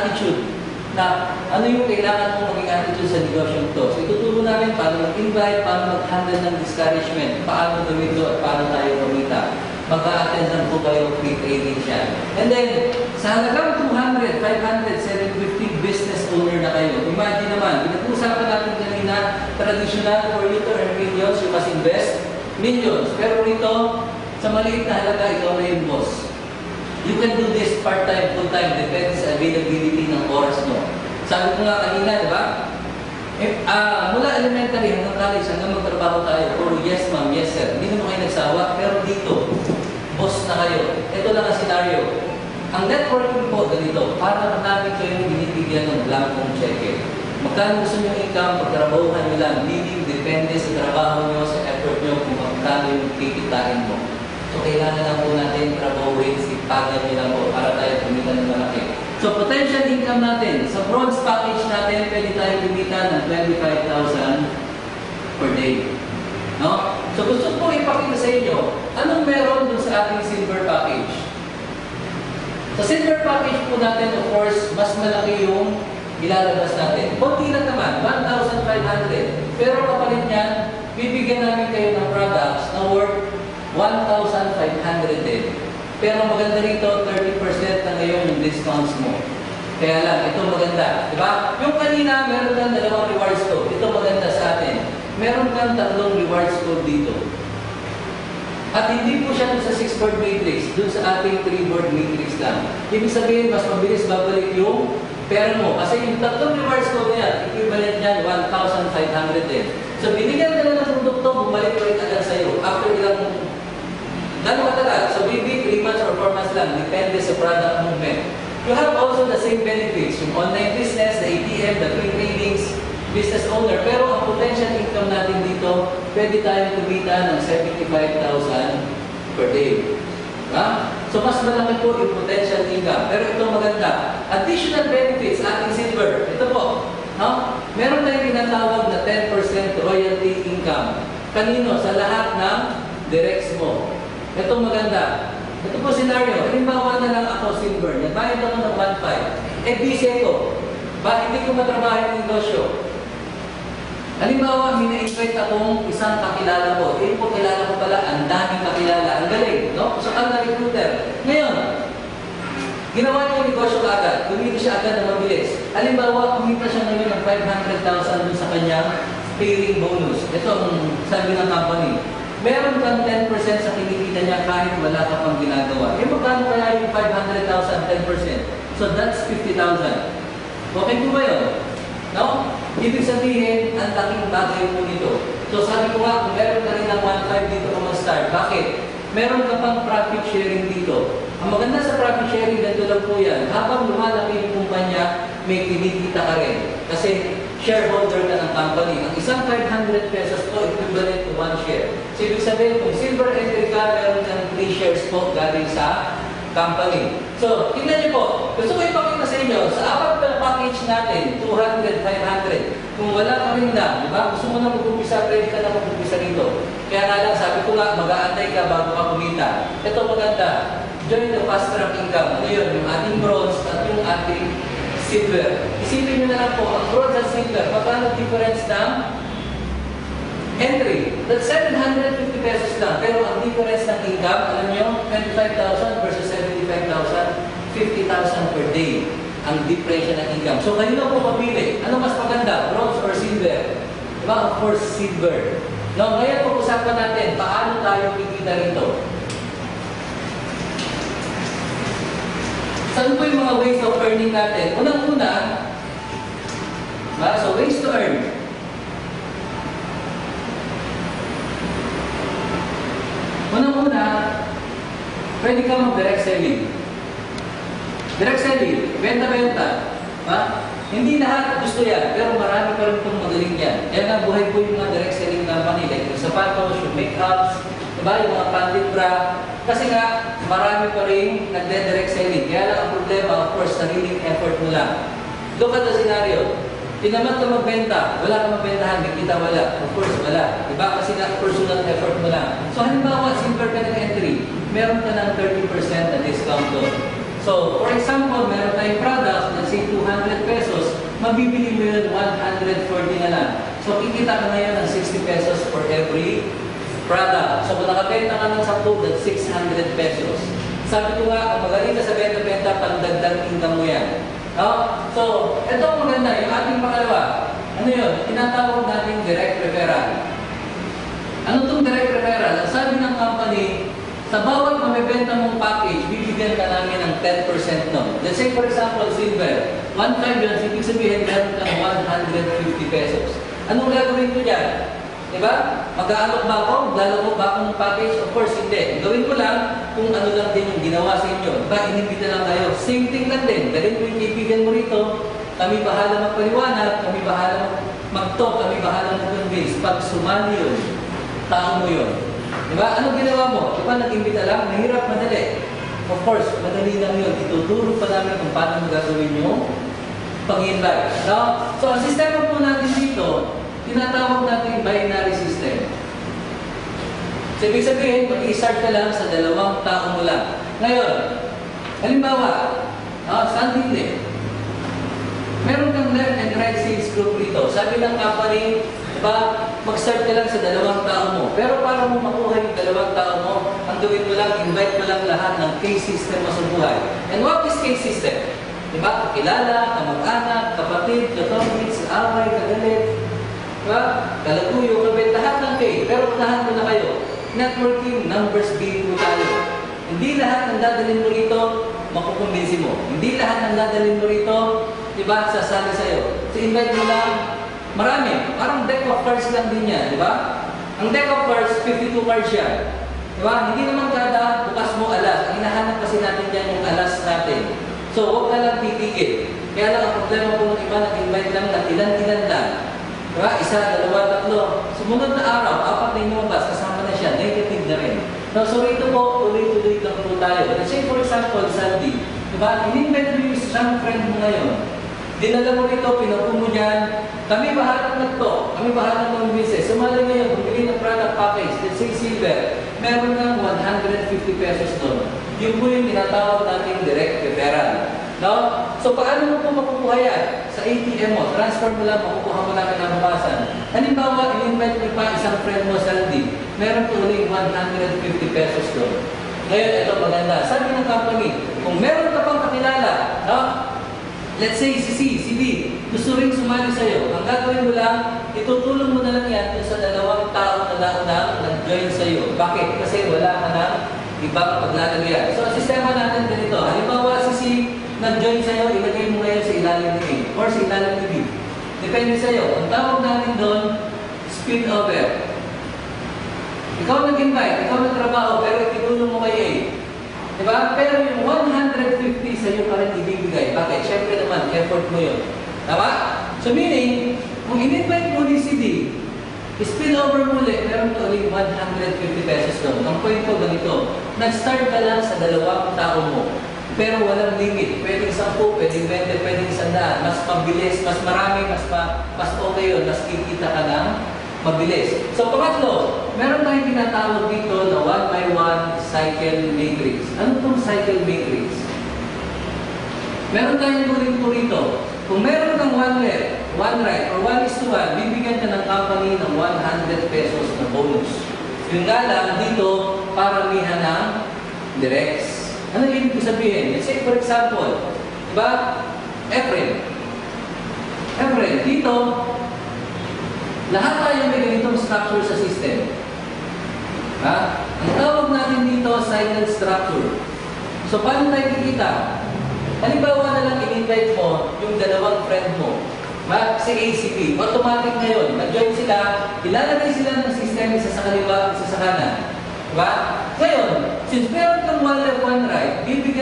attitude na ano yung kailangan mong maging attitude sa negosyo to. So ituturo namin paano mag-invite, paano mag-handle ng discouragement, paano gawin ito at paano tayo kumita. Mag-a-attend lang po kayo free training siya. And then, sa halagang 200, 500, 750 business owner na kayo, imagine naman, pinag-usapan natin kanina, traditional for you to earn millions, you must invest millions. Pero rito, sa maliit na halaga, ikaw na yung boss. You can do this part-time, full-time, depende sa availability ng oras mo. Sabi ko nga kanina, di ba? Mula elementary hanggang college, hanggang magtrabaho tayo, puro yes ma'am, yes sir. Hindi naman kayo nagsawa, pero dito, boss na kayo. Ito lang ang scenario. Ang networking po, ganito, para namin kayo binibigyan ng blankong cheque. Magkano gusto nyo income, pagtrabahuhan nyo lang, hindi depende sa trabaho nyo, sa effort nyo, kung magkano yung kikitain mo. So, kailangan lang po natin trabahuin, sipagan nyo lang po para tayo kumita ng malaki. So, potential income natin, sa bronze package natin, pwede tayo kumita ng 25,000 per day. No? So, gusto ko ipakita sa inyo, anong meron dun sa ating silver package? Sa silver package po natin, of course, mas malaki yung ilalabas natin. Kunti lang naman, 1,500. Pero kapalit niyan, bibigyan namin kayo ng products na worth 1,500 din. Pero maganda rito, 30% na ngayon yung discounts mo. Kaya lang, ito maganda. Diba? Yung kanina, meron kang 2 rewards code. Ito maganda sa atin. Meron kang 3 rewards code dito. At hindi po siya sa 6-board matrix, dun sa ating 3-board matrix lang. Ibig sabihin, mas mabilis babalik yung pera mo. Kasi yung 3 rewards code niya, equivalent niyan, 1,500 din. So, binigyan ka na ng produkto, bumalik ulit agad sa'yo. After ilang gano'ng katagal? So, maybe 3 months or 4 months lang. Depende sa product movement. You have also the same benefits. Yung online business, the ATM, the free tradings, business owner. Pero ang potential income natin dito, pwede tayo kumita ng 75,000 per day. Ha? So, mas malaki po yung potential income. Pero ito maganda. Additional benefits, ating silver. Ito po. No? Meron tayong tinatawag na 10% royalty income. Kanino? Sa lahat ng directs mo. Ito maganda. Ito po scenario. Halimbawa na lang ako silver. Nagbayad ako ng 1.5. busy ko. Bakit hindi ko matrabaho yung negosyo? Halimbawa, mina-invite akong isang kakilala ko. Po, kilala ko pala, ang daming kakilala. Ang galing, no? So, ang recruiter. Ngayon, ginawa niya yung negosyo agad. Kumita siya agad na mabilis. Halimbawa, kumita siya ngayon ng 500,000 dun sa kanyang paying bonus. Ito ang sabi ng company. Meron kang 10% sa kinikita niya kahit wala ka pang ginagawa. Magkano kaya yung 500,000, 10%? So, that's 50,000. Okay po ba yun? No? Ibig sabihin, ang laking bagay po nito. So, sabi ko nga, kung meron ka rin ng 1.5 dito ka mag-start. Bakit? Meron ka pang profit sharing dito. Ang maganda sa profit sharing, ganito lang po yan. Habang lumalaki yung kumpanya, may kinikita ka rin. Kasi, shareholder ka ng company. Ang isang 500 pesos po, equivalent to 1 share. So, ibig sabihin, kung silver entry ka, meron ka ng 3 shares po galing sa company. So, tingnan niyo po. Gusto ko ipakita sa inyo, sa apat na package natin, 200, 500, kung wala ka rin na, di ba? Gusto mo na mag-umpisa, pwede ka na mag-umpisa rito. Kaya nga lang, sabi ko nga, mag-aantay ka bago ka kumita. Ito maganda. Join the fast track income. Ano yun? Yung ating bronze at yung ating silver. Isipin nyo na lang po, ang bronze at silver, magkano difference ng entry? That's 750 pesos lang. Pero ang difference ng income, alam nyo, 25,000 versus 75,000, 50,000 per day ang difference ng income. So, kayo na po papili. Ano mas maganda? Bronze or silver? Diba? Of course, silver. No, ngayon pag-usapan natin, paano tayo kikita rito? Saan po yung mga ways of earning natin? Unang-una, so ways to earn. Unang-una, pwede ka mag-direct selling. Direct selling, benta-benta. Hindi lahat gusto yan, pero marami pa rin itong magaling yan. Yan ang buhay po yung mga direct selling company, like yung sapatos, yung make-ups, diba, yung mga pandit bra. Kasi nga, marami pa rin nagde-direct selling. Kaya lang ang problema, of course, sariling effort mo lang. Look at the scenario. Tinaman ka magbenta, wala ka magbentahan, may kita wala. Of course, wala. Diba? Kasi nga, personal effort mo lang. So, halimbawa, silver ka ng entry, meron ka ng 30% na discount doon. So, for example, meron tayong products na say 200 mabibili mo yun 140 na lang. So, kikita ka ngayon ng 60 pesos for every product. So, kung nakabenta ka ng 10, that's 600 pesos. Sabi ko nga, kung magaling ka sa benta-benta, pandagdag income mo yan. No? So, ito ang maganda, yung ating pangalawa. Ano yun? Tinatawag natin direct referral. Ano itong direct referral? Ang sabi ng company, sa bawat mabibenta mong package, bibigyan ka namin ng 10% no. Let's say for example, silver. 1.5 yun, ibig sabihin meron kang 150 pesos. Anong gagawin ko dyan? Diba? Mag-aalok ba ako? Maglaloko ba ako ng package? Of course, hindi. Gawin ko lang kung ano lang din yung ginawa sa inyo. Diba? Inibita lang kayo. Same thing lang din. Dalhin mo yung kaibigan mo rito. Kami bahala magpaliwanag. Kami bahala mag-talk. Kami bahala mag-convince. Pag sumali yun, tao mo yun. Diba? Anong ginawa mo? Diba? Nag-imbita lang? Mahirap, madali. Of course, madali lang yun. Ituturo pa namin kung paano magagawin yung pag-invite. No? So, ang sistema po natin dito, tinatawag natin binary system. So, ibig sabihin, mag-i-start ka lang sa 2 tao mo lang. Ngayon, halimbawa, saan hindi? Meron kang left and right sales group rito. Sabi ng company, diba, mag-start ka lang sa 2 tao mo. Pero para mo makuha yung 2 tao mo, ang gawin mo lang, invite mo lang lahat ng case system mo sa buhay. And what is case system? Diba? Kakilala, kamag-anak, kapatid, katomics, away, kagalit, diba? Kalaguyo, kabit, lahat ng case. Pero unahan mo na kayo. Networking, numbers game mo tayo. Hindi lahat ng dadalhin mo rito, makukumbinsi mo. Hindi lahat ng dadalhin mo rito, diba, sasali sa'yo. So, invite mo lang, marami. Parang deck of cards lang din yan, diba? Ang deck of cards, 52 cards yan. Diba? Hindi naman kada bukas mo alas. Ang hinahanap kasi natin dyan yung alas natin. So, huwag na lang titigil. Kaya lang, ang problema po ng iba, nag-invite lang ng ilan-ilan lang. Diba? 1, 2, 3. Sumunod na araw, 4 na yung lumabas, kasama na siya, negative na rin. No, so, rito po, tuloy-tuloy lang po tayo. Let's say, for example, Sandy, diba? In-invite mo yung isang friend mo ngayon. Dinala mo rito, pinupo mo dyan. Kami bahala na to. Kami bahala ng business. Sumali ngayon, bumili ng product package. Let's say silver. Meron kang 150 pesos doon. Yung po yung tinatawag natin direct referral. No? So, paano mo po makukuha yan? Sa ATM mo, transfer mo lang, makukuha mo lang ang nababasan. Halimbawa, in-invite mo pa isang friend mo, Sandy. Meron po ulit 150 pesos doon. Ngayon, ito maganda. Sabi ng company, kung meron ka pang kakilala, no? Let's say si C, si D, gusto rin sumali sa'yo. Ang gagawin mo lang, itutulong mo na lang yan sa 2 tao na nag-join sa'yo. Bakit? Kasi wala ka ng ibang paglalagyan. So, ang sistema natin ganito. Halimbawa, si C, nag-join sa'yo, ilagay mo ngayon sa ilalim ni A or sa ilalim ni B. Depende sa'yo. Ang tawag natin doon, spillover. Ikaw nag-invite, ikaw nagtrabaho, pero itutulong mo kay A. Diba? Pero yung 150 sa'yo pa rin ibibigay. Bakit? Siyempre naman, effort mo yun. Tama? So meaning, kung in-invite mo ni si D, spill over mo ulit, meron ka ulit 150 pesos doon. Ang point ko ganito, nag-start ka lang sa 2 tao mo. Pero walang limit. Pwedeng 10, pwedeng 20, pwedeng 100. Mas mabilis, mas marami, mas okay yun. Mas kikita ka ng mabilis. So, pangatlo, meron tayong tinatawag dito na 1x1 cycle matrix. Ano itong cycle matrix? Meron tayong ulit po rito. Kung meron kang 1 left, 1 right, or 1:1, bibigyan ka ng company ng 100 pesos na bonus. Yung nga lang, dito, paramihan ng directs. Ano ibig sabihin? Let's say, for example, diba? Efren, dito, lahat tayo may ganitong structure sa system. Ha? Ang tawag natin dito, cycle structure. So, paano tayo kikita? Halimbawa na lang in-invite mo yung 2 friend mo. Si A, si B. Automatic ngayon, mag-join sila, ilalagay sila ng system, isa sa kaliwa, isa sa kanan. Diba? Ngayon, since meron kang 1 left, 1 right, bibigyan